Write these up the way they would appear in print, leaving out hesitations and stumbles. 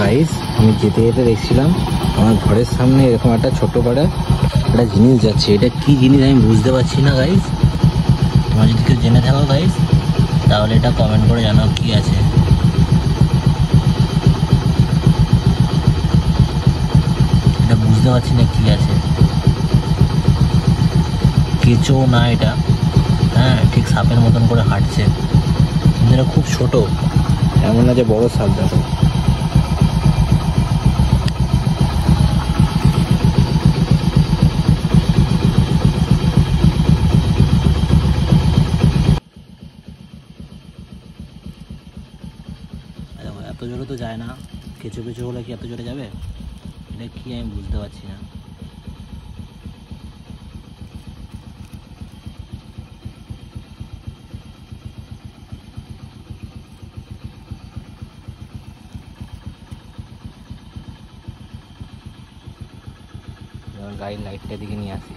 Guys, আমি যেতে যেতে দেখছিলাম আমার ঘরের সামনে এরকম একটা ছোট পাড়া একটা জিনিস যাচ্ছে। এটা কি জিনিস আমি বুঝতে পারছি না গাইস। তোমরা যদি কেউ জেনে থাকো গাইস তাহলে এটা কমেন্ট করে জানাও কি আছে। এটা বুঝতে পারছি না কি আছে। কেঁচো না এটা, হ্যাঁ ঠিক সাপের মতন করে হাঁটছে, কিন্তু এটা খুব ছোট, এমন না যে বড় সাপ। দেখো এত জোরে তো যায় না, কেঁচো কেঁচো হলে কি এত জোরে যাবে? এটা কি আমি বুঝতে পারছি না। গাড়ির লাইটটা দিকে নিয়ে আসি।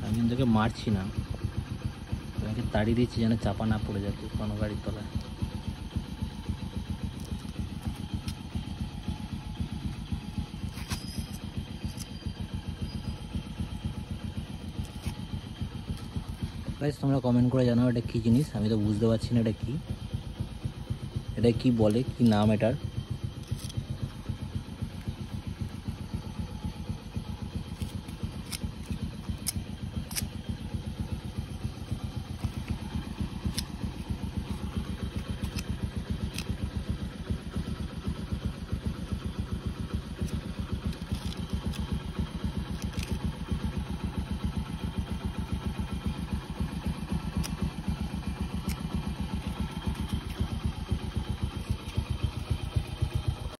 আমি কিন্তু মারছি না, তোমাকে তাড়িয়ে দিচ্ছি যেন চাপা না পড়ে যাচ্ছে কোনো গাড়ির তলায়। গাইস তোমরা কমেন্ট করে জানাও এটা কি জিনিস, আমি তো বুঝতে পারছি না এটা কি, এটা কি বলে, কি নাম এটার।